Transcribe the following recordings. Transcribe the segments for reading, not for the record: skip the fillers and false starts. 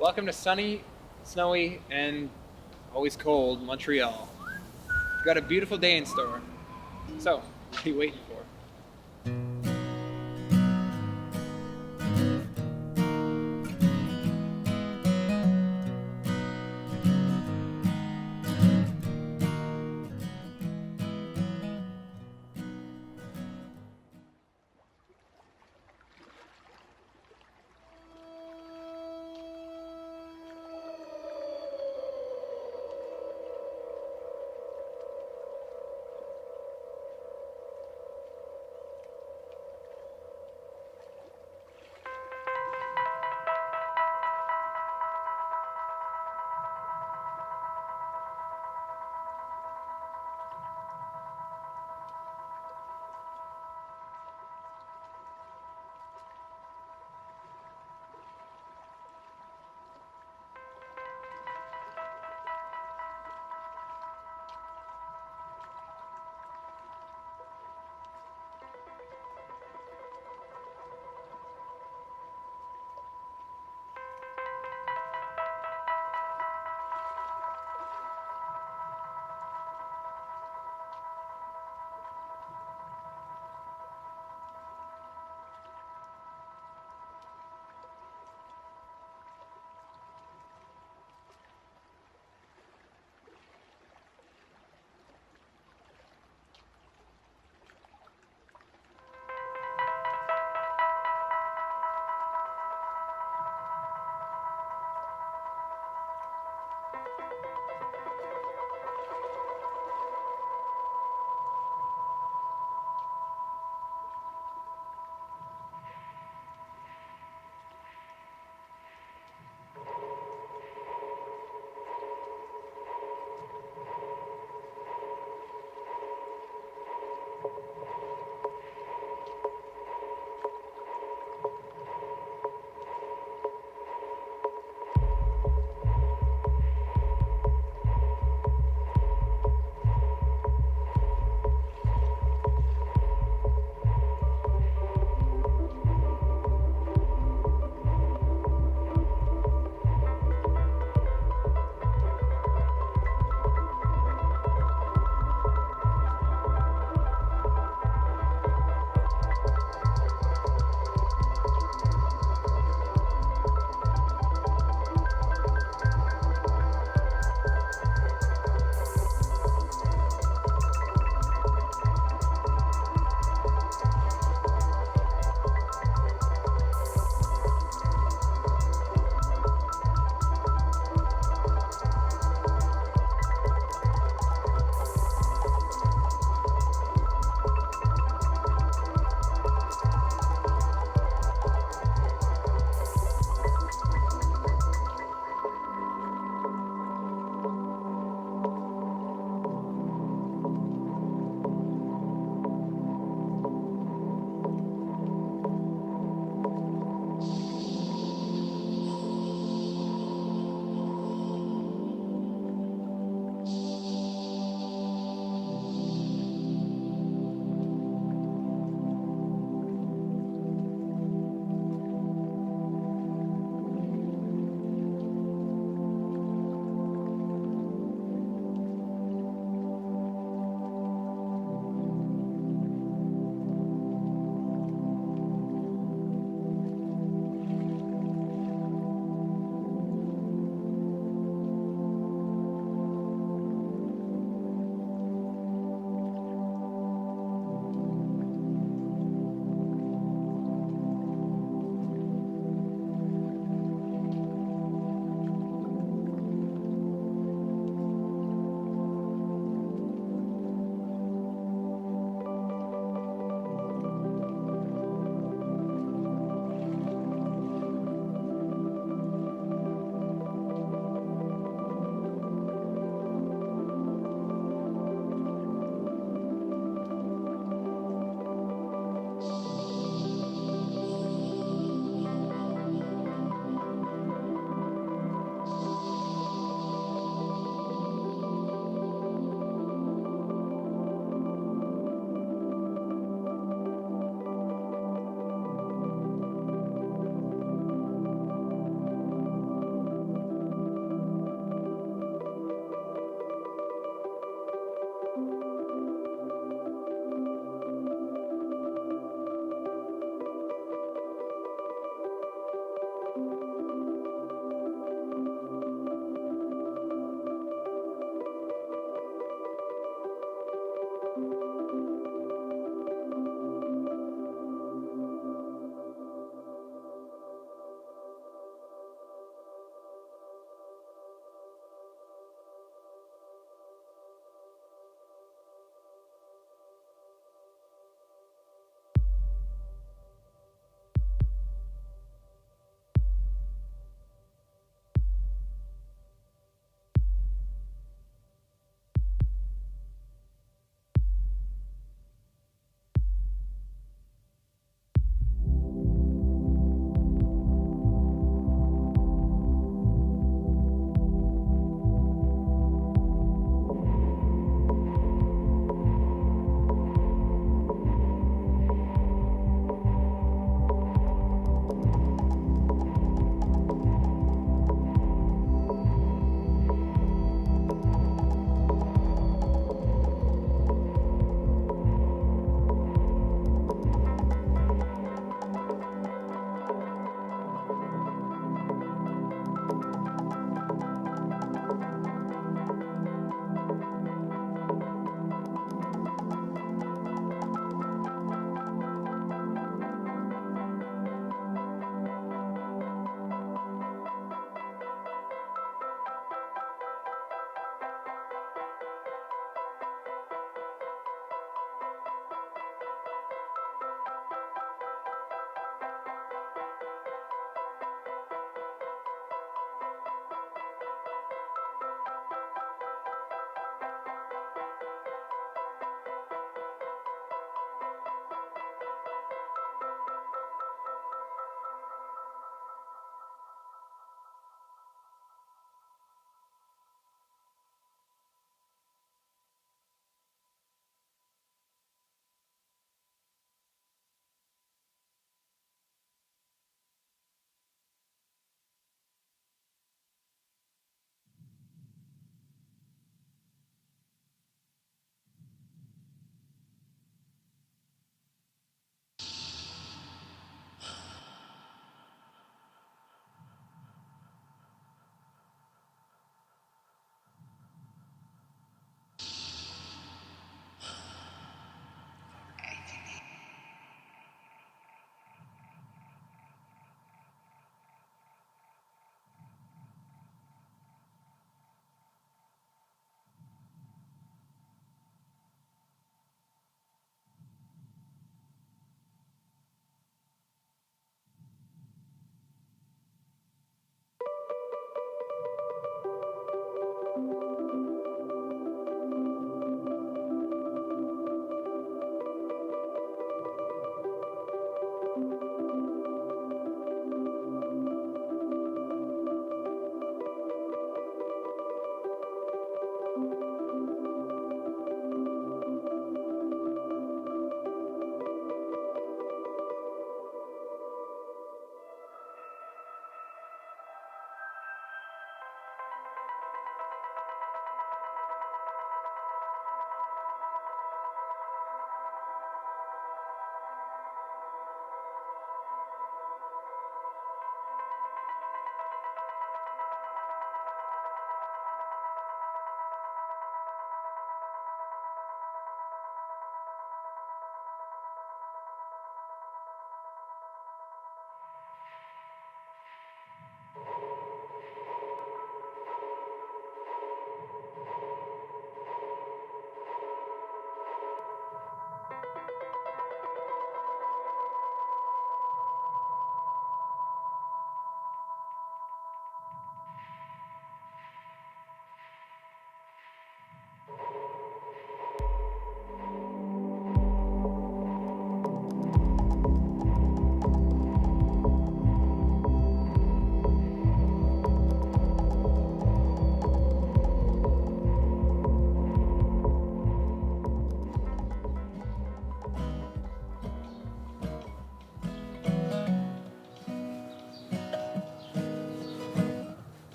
Welcome to sunny, snowy, and always cold Montreal. We've got a beautiful day in store. So, what are you waiting for?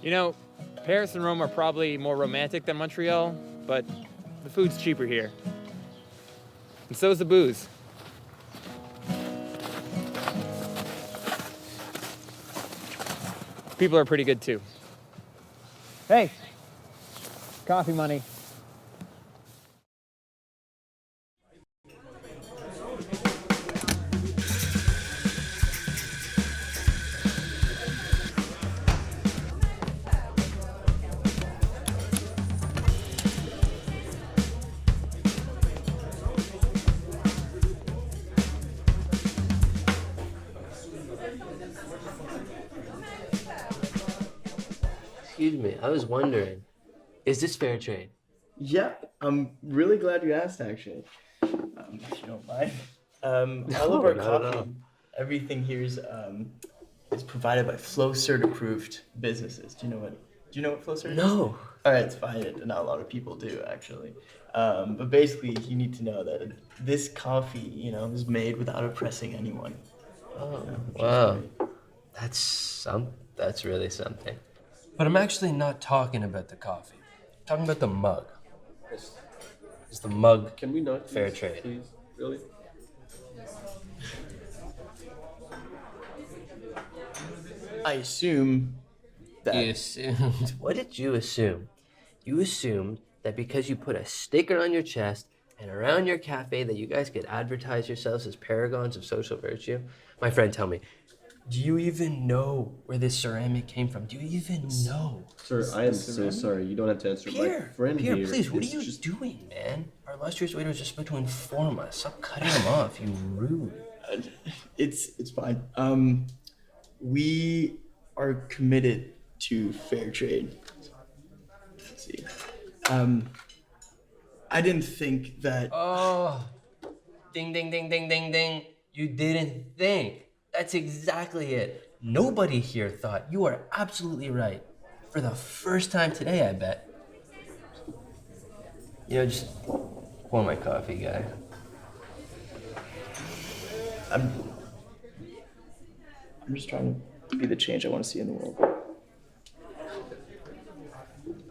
You know, Paris and Rome are probably more romantic than Montreal, but the food's cheaper here. And so is the booze. People are pretty good too. Hey, coffee money. Excuse me, I was wondering, is this fair trade? Yeah, I'm really glad you asked, actually. If you don't mind. All of our coffee, everything here is provided by Flow Cert approved businesses. Do you know what Flow Cert is? No. All right, it's fine. Not a lot of people do, actually. But basically, you need to know that this coffee, is made without oppressing anyone. Oh, wow. That's really something. But I'm actually not talking about the coffee. I'm talking about the mug. Is the mug Can we not fair trade? Please, really? I assume that... You assumed. What did you assume? You assumed that because you put a sticker on your chest and around your cafe that you guys could advertise yourselves as paragons of social virtue? My friend, tell me, do you even know where this ceramic came from? Do you even know? Sir, I am so sorry. You don't have to answer. Pierre, My friend Pierre, here please, what are is you just... doing, man? Our illustrious waiter is just about to inform us. Stop cutting him off, you rude. It's fine. We are committed to fair trade. Let's see. I didn't think that... Oh, ding, ding, ding, ding, ding, ding. You didn't think. That's exactly it. Nobody here thought. You are absolutely right. For the first time today, I bet. Just pour my coffee, guy. I'm just trying to be the change I want to see in the world.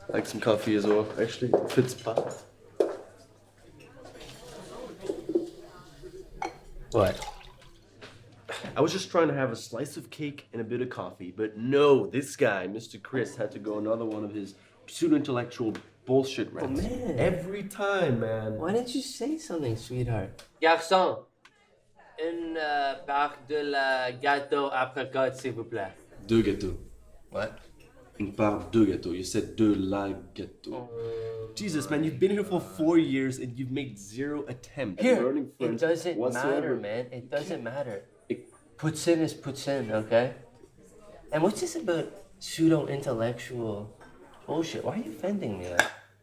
I like some coffee as well, actually. It fits pot. What? I was just trying to have a slice of cake and a bit of coffee, but no, this guy, Mr. Chris, had to go another one of his pseudo-intellectual bullshit rants. man. Every time, man. Why didn't you say something, sweetheart? Garçon, une part de la gâteau apricot, s'il vous plaît. Deux gâteaux. What? Une part de gâteaux. You said de la gâteau. Jesus, man, you've been here for 4 years and you've made 0 attempts. Here, learning it French doesn't whatsoever. matter, man. It doesn't matter. Poutine is poutine, okay? And what's this about pseudo-intellectual bullshit? Why are you offending me?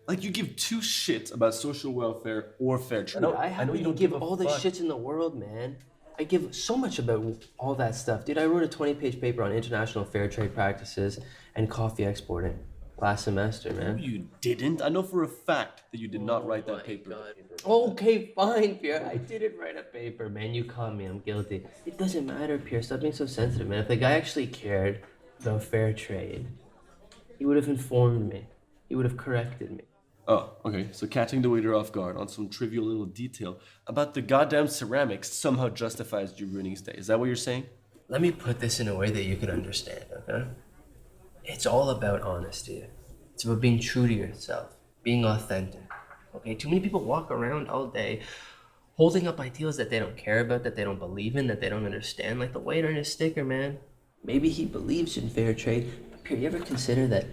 Like, you give 2 shits about social welfare or fair trade. I happen to give all the shits in the world, man. I give so much about all that stuff. Dude, I wrote a 20-page paper on international fair trade practices and coffee exporting last semester, man. No, you didn't. I know for a fact that you did not write that paper. Okay, fine, Pierre. I didn't write a paper, man. You caught me. I'm guilty. It doesn't matter, Pierre. Stop being so sensitive, man. If the guy actually cared about fair trade, he would have informed me. He would have corrected me. Oh, okay. So catching the waiter off guard on some trivial little detail about the goddamn ceramics somehow justifies you ruining his day. Is that what you're saying? Let me put this in a way that you can understand, okay? It's all about honesty. It's about being true to yourself, being authentic. Okay, too many people walk around all day holding up ideals that they don't care about, that they don't believe in, that they don't understand, like the waiter and his sticker, man. Maybe he believes in fair trade, but Pierre, you ever consider that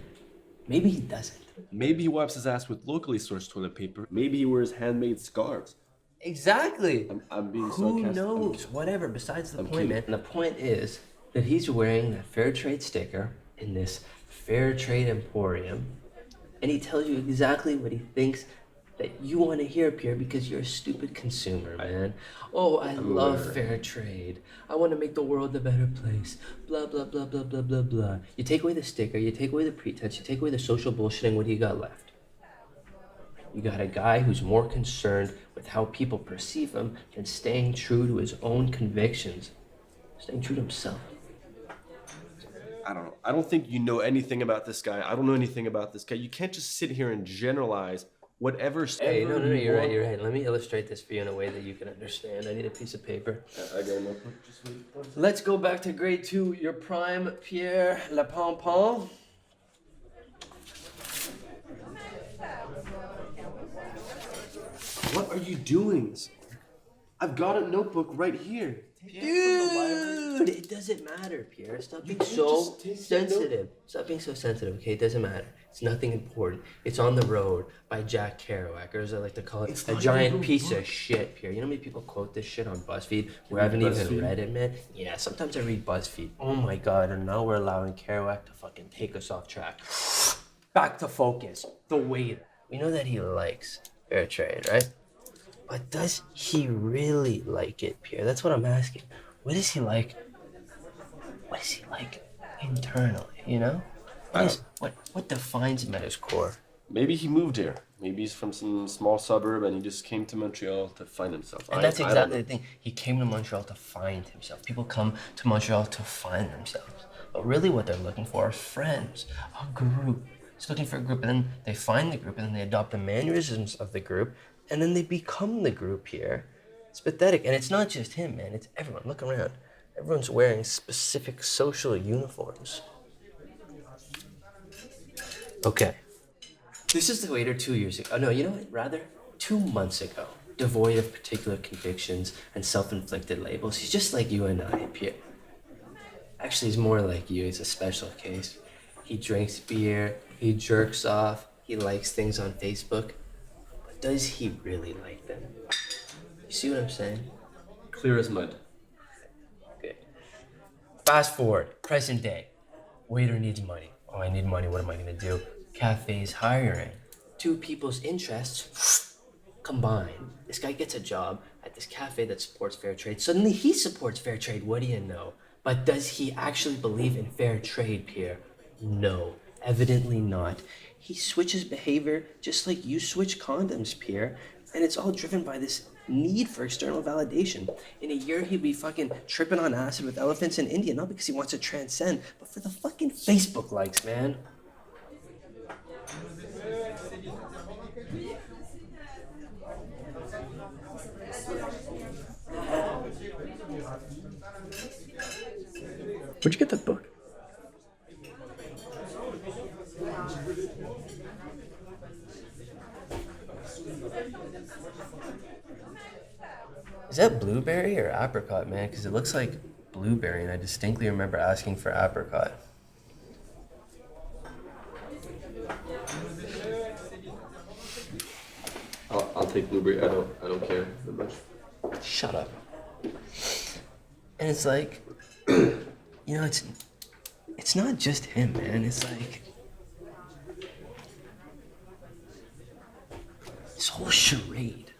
maybe he doesn't? Maybe he wipes his ass with locally sourced toilet paper. Maybe he wears handmade scarves. Exactly. I'm being Who sarcastic. knows? Whatever. Besides the point, kidding. man. And the point is that he's wearing that fair trade sticker in this fair trade emporium, and he tells you exactly what he thinks that you want to hear, Pierre, because you're a stupid consumer, man. Oh, I love fair trade. I want to make the world a better place. Blah, blah, blah, blah, blah, blah, blah. You take away the sticker, you take away the pretense, you take away the social bullshitting, what do you got left? You got a guy who's more concerned with how people perceive him than staying true to his own convictions, staying true to himself. I don't know. I don't think you know anything about this guy. I don't know anything about this guy. You can't just sit here and generalize whatever. Hey, no, you're right. Let me illustrate this for you in a way that you can understand. I need a piece of paper. I got a notebook. Just wait. Let's go back to grade 2, your prime Pierre Lapompon. What are you doing? I've got a notebook right here. Dude, it doesn't matter, Pierre. Stop being so sensitive. Stop being so sensitive, okay? It doesn't matter. It's nothing important. It's On the Road by Jack Kerouac, or as I like to call it, a giant piece of shit, Pierre. You know how many people quote this shit on BuzzFeed who haven't even read it, man? Yeah, sometimes I read BuzzFeed. Oh my God, and now we're allowing Kerouac to fucking take us off track. Back to focus. The waiter. We know that he likes fair trade, right? But does he really like it, Pierre? That's what I'm asking. What is he like? What is he like internally, you know? What defines him at his core? Maybe he moved here. Maybe he's from some small suburb and he just came to Montreal to find himself. And that's exactly the thing. He came to Montreal to find himself. People come to Montreal to find themselves. But really what they're looking for are friends, a group. He's looking for a group, and then they find the group, and then they adopt the mannerisms of the group, and then they become the group here. It's pathetic. And it's not just him, man. It's everyone. Look around. Everyone's wearing specific social uniforms. Okay. This is the waiter 2 years ago. Oh, no, you know what? Rather, 2 months ago. Devoid of particular convictions and self-inflicted labels. He's just like you and I, Pierre. Actually, he's more like you. He's a special case. He drinks beer. He jerks off. He likes things on Facebook. But does he really like them? You see what I'm saying? Clear as mud. Okay. Fast forward, present day. Waiter needs money. Oh, I need money. What am I going to do? Cafe's hiring. Two people's interests combine. This guy gets a job at this cafe that supports fair trade. Suddenly he supports fair trade. What do you know? But does he actually believe in fair trade, Pierre? No, evidently not. He switches behavior just like you switch condoms, Pierre. And it's all driven by this need for external validation. In a year, he'd be fucking tripping on acid with elephants in India, not because he wants to transcend, but for the fucking Facebook likes, man. Where'd you get that book? Is that blueberry or apricot, man? Because it looks like blueberry, and I distinctly remember asking for apricot. I'll take blueberry. I don't care that much. Shut up. And it's like, you know, it's not just him, man. It's like this whole charade,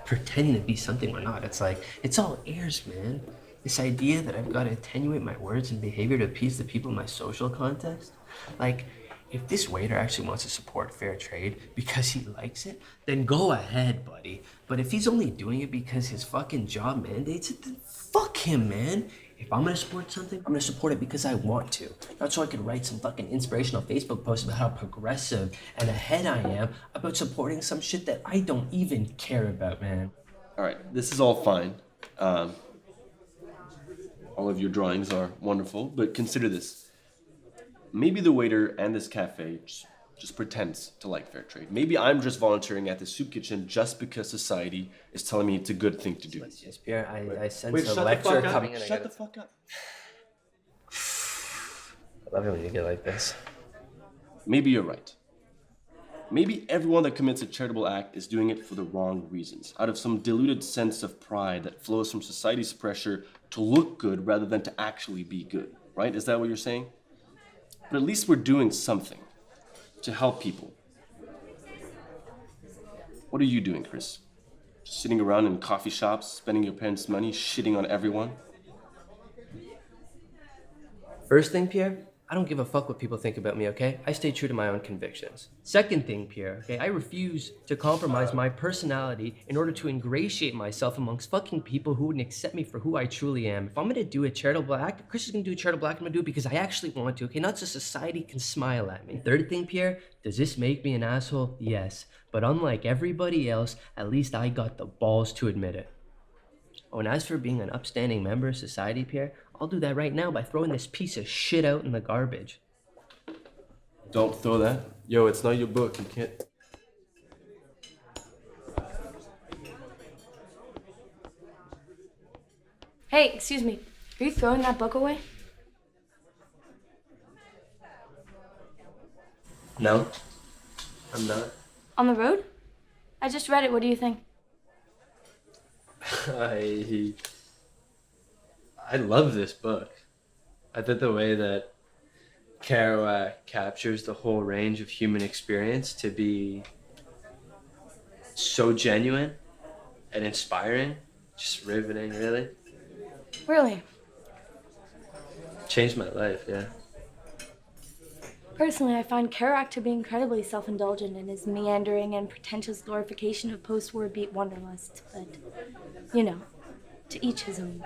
pretending to be something we're not. It's like it's all airs, man. This idea that I've got to attenuate my words and behavior to appease the people in my social context, like. If this waiter actually wants to support fair trade because he likes it, then go ahead, buddy. But if he's only doing it because his fucking job mandates it, then fuck him, man. If I'm gonna support something, I'm gonna support it because I want to. Not so I could write some fucking inspirational Facebook post about how progressive and ahead I am about supporting some shit that I don't even care about, man. All right, this is all fine. All of your drawings are wonderful, but consider this. Maybe the waiter and this cafe just just pretends to like fair trade. Maybe I'm just volunteering at the soup kitchen just because society is telling me it's a good thing to do. Yes, Pierre, I sense Wait, a shut the lecture fuck up. coming in. Shut the fuck up. I love it when you get like this. Maybe you're right. Maybe everyone that commits a charitable act is doing it for the wrong reasons, out of some diluted sense of pride that flows from society's pressure to look good rather than to actually be good, right? Is that what you're saying? But at least we're doing something to help people. What are you doing, Chris? Just sitting around in coffee shops, spending your parents' money, shitting on everyone? First thing, Pierre, I don't give a fuck what people think about me, okay? I stay true to my own convictions. Second thing, Pierre, okay? I refuse to compromise my personality in order to ingratiate myself amongst fucking people who wouldn't accept me for who I truly am. If I'm gonna do a charitable act, Chris is gonna do a charitable act, I'm gonna do it because I actually want to, okay? Not so society can smile at me. Third thing, Pierre, does this make me an asshole? Yes. But unlike everybody else, at least I got the balls to admit it. Oh, and as for being an upstanding member of society, Pierre, I'll do that right now by throwing this piece of shit out in the garbage. Don't throw that. Yo, it's not your book. You can't. Hey, excuse me. Are you throwing that book away? No, I'm not. On the road? I just read it. What do you think? I love this book. I thought the way that Kerouac captures the whole range of human experience to be so genuine and inspiring, just riveting, really. Really? Changed my life, yeah. Personally, I find Kerouac to be incredibly self-indulgent in his meandering and pretentious glorification of post-war beat wanderlust. But, you know, to each his own.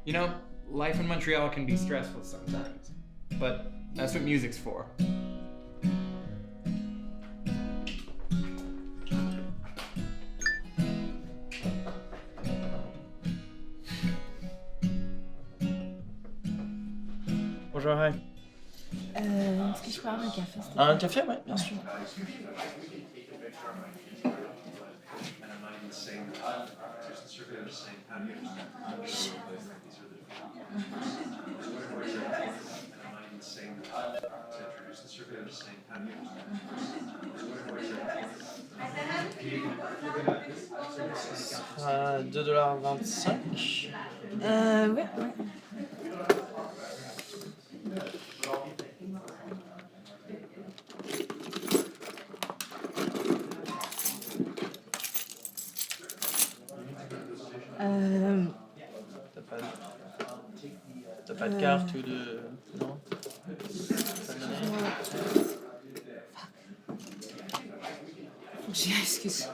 You know, life in Montreal can be stressful sometimes, but that's what music's for. Bonjour Hi. Est-ce que je peux avoir un café? Un café, ouais, bien sûr. $2,25. Ouais. T'as pas de carte ou de... Non? Excuse.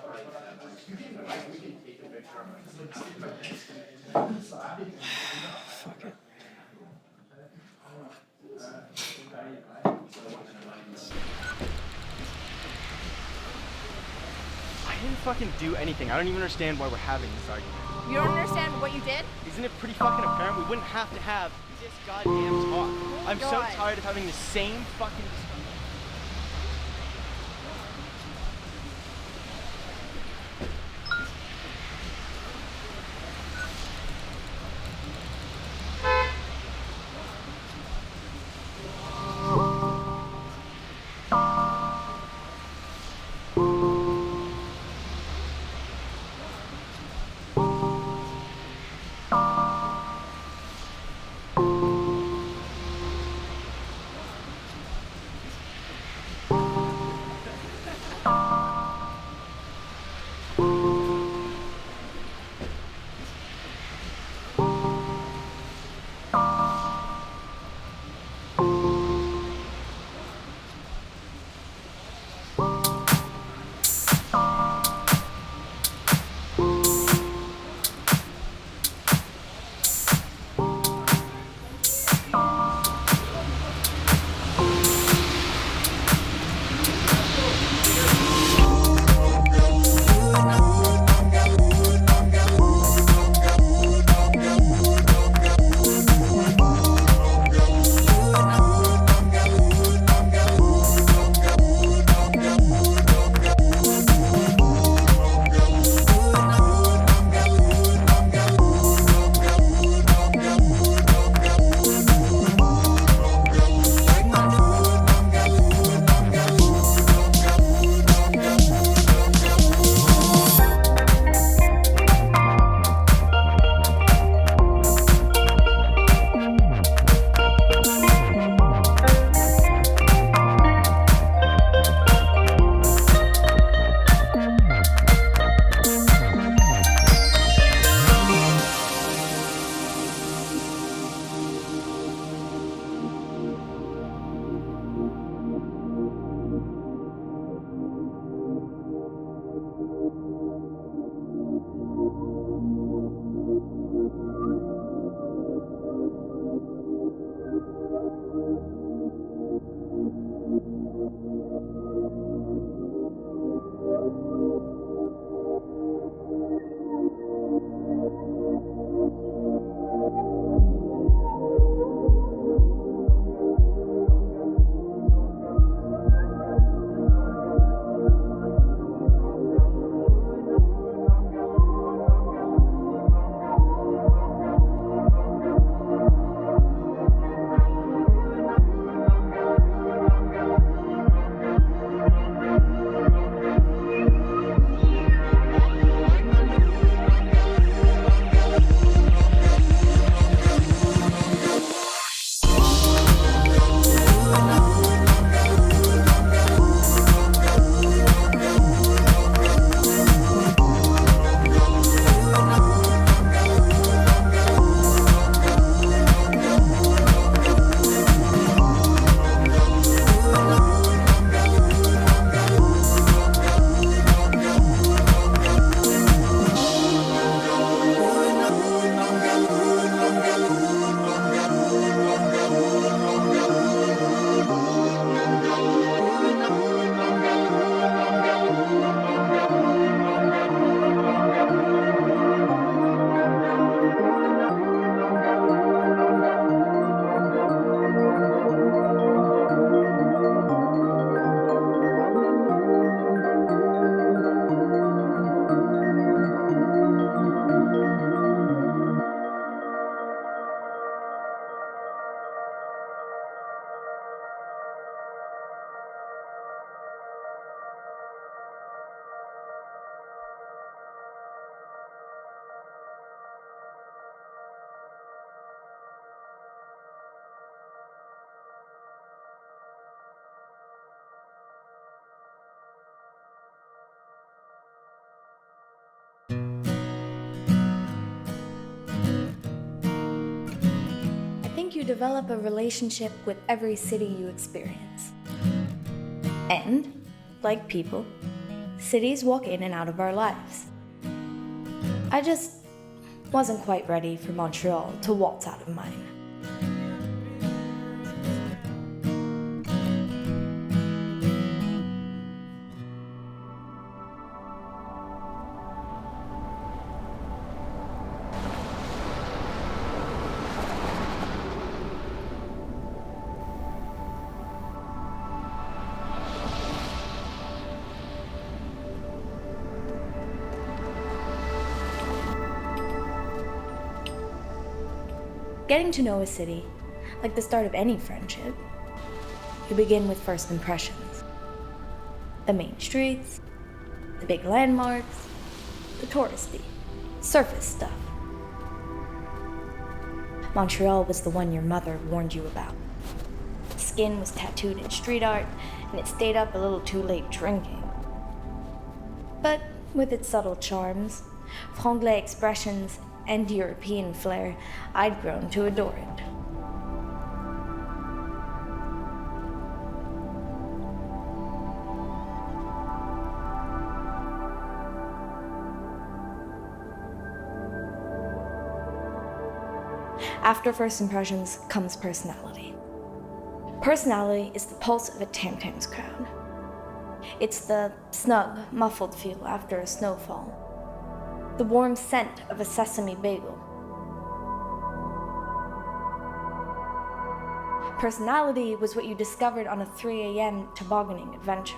Fuck it. I didn't fucking do anything. I don't even understand why we're having this argument. You don't understand what you did? Isn't it pretty fucking apparent we wouldn't have to have this goddamn talk? I'm so God. tired of having the same fucking discussion. you develop a relationship with every city you experience. And, like people, cities walk in and out of our lives. I just wasn't quite ready for Montreal to waltz out of mine. Getting to know a city, like the start of any friendship, you begin with first impressions. The main streets, the big landmarks, the touristy, surface stuff. Montreal was the one your mother warned you about. Skin was tattooed in street art, and it stayed up a little too late drinking. But with its subtle charms, Franglais expressions, and European flair, I'd grown to adore it. After first impressions comes personality. Personality is the pulse of a tam-tam's crowd. It's the snug, muffled feel after a snowfall. The warm scent of a sesame bagel. Personality was what you discovered on a 3 a.m. tobogganing adventure.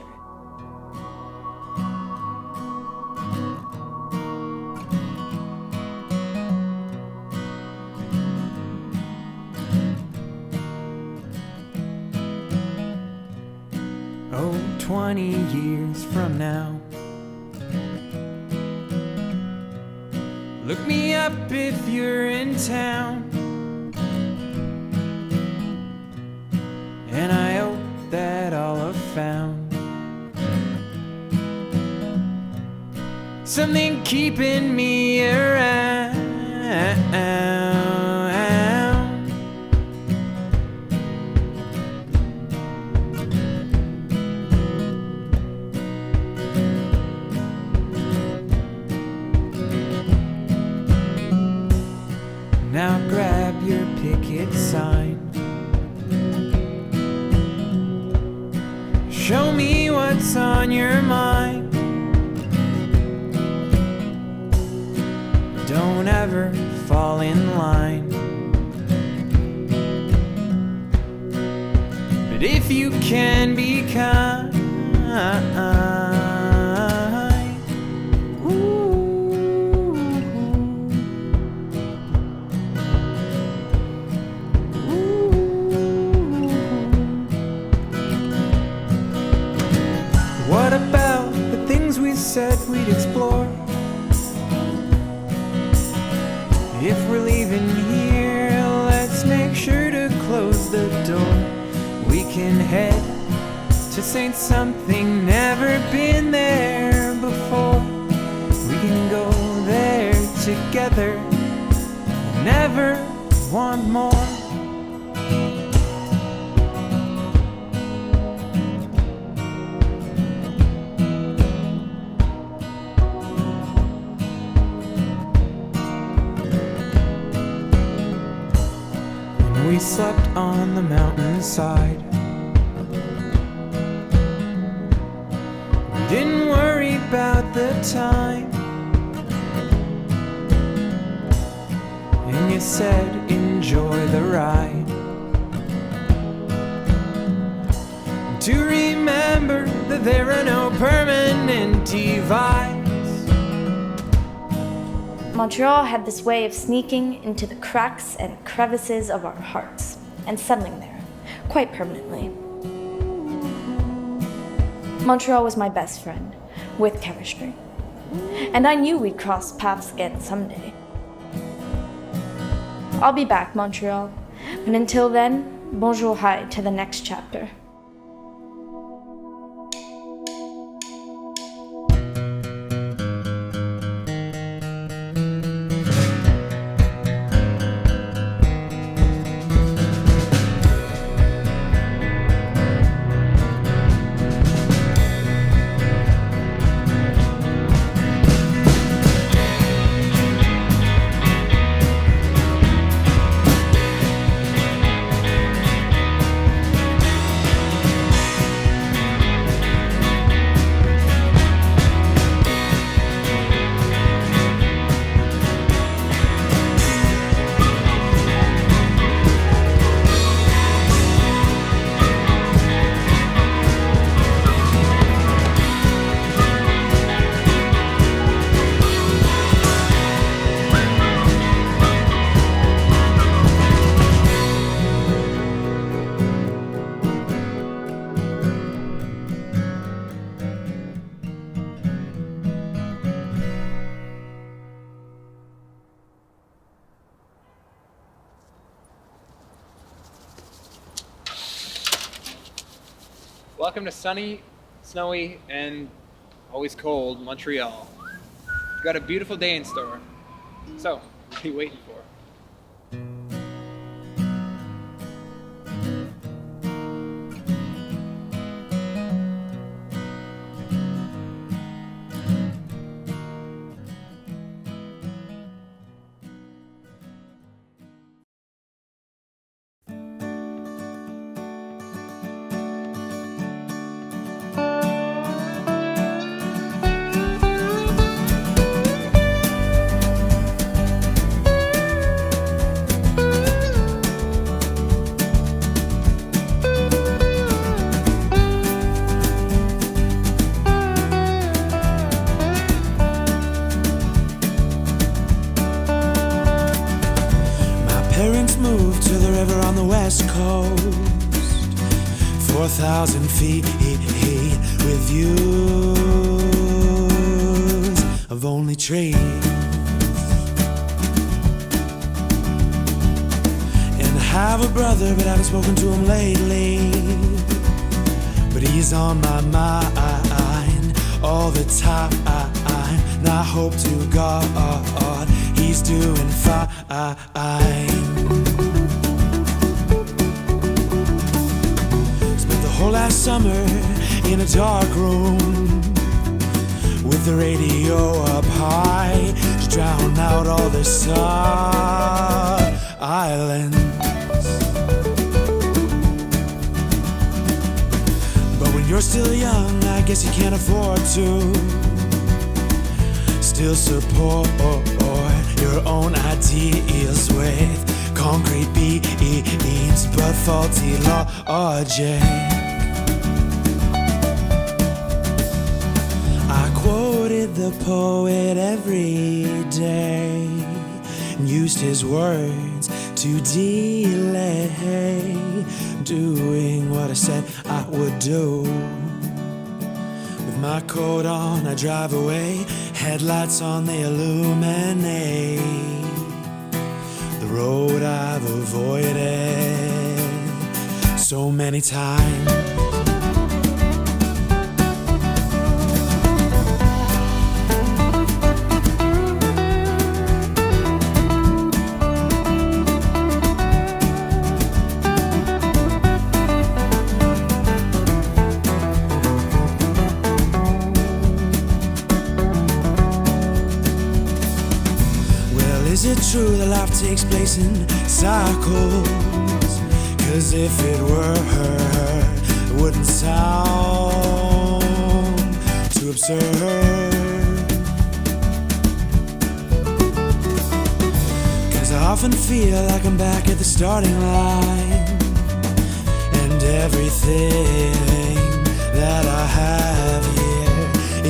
Oh, 20 years from now, look me up if you're in town, and I hope that all have found something keeping me around. Now grab your picket sign. Show me what's on your mind. Don't ever fall in line. But if you can be kind, what about the things we said we'd explore? If we're leaving here, let's make sure to close the door. We can head to Saint Something, never been there before. We can go there together, never want more. We slept on the mountainside. We didn't worry about the time. And you said, enjoy the ride. To remember that there are no permanent divides. Montreal had this way of sneaking into the cracks and crevices of our hearts and settling there, quite permanently. Montreal was my best friend, with chemistry. And I knew we'd cross paths again someday. I'll be back, Montreal. And until then, bonjour hi to the next chapter. Welcome to sunny, snowy, and always cold Montreal. We've got a beautiful day in store. So, what are you waiting for? Moved to the river on the west coast, 4,000 feet with views of only trees. And I have a brother, but I haven't spoken to him lately. But he's on my mind all the time, and I hope to God he's doing fine. Whole last summer in a dark room with the radio up high to drown out all the silence. But when you're still young, I guess you can't afford to still support your own ideals with concrete beats but faulty logic. I quoted the poet every day and used his words to delay doing what I said I would do. With my coat on, I drive away, headlights on, they illuminate the road I've avoided so many times. Is it true that life takes place in cycles? 'Cause if it were her, it wouldn't sound too absurd. 'Cause I often feel like I'm back at the starting line, and everything that I have here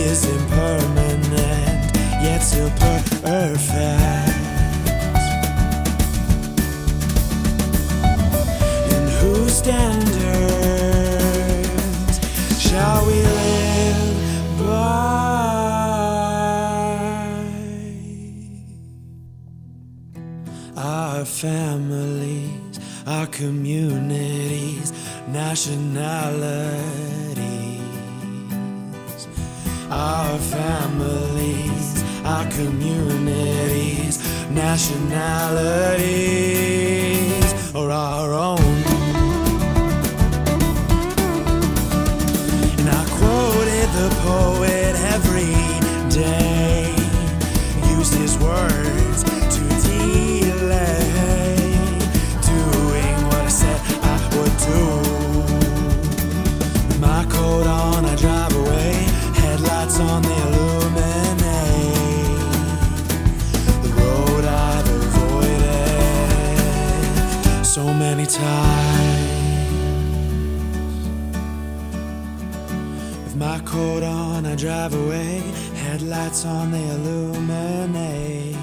is impermanent, yet still perfect. Whose standards shall we live by? Our families, our communities, nationalities. Our families, our communities, nationalities, or our own. The poet every day used his words to delay doing what I said I would do. With my coat on, I drive away, headlights on, they illuminate the road I've avoided so many times. My coat on, I drive away, headlights on, they illuminate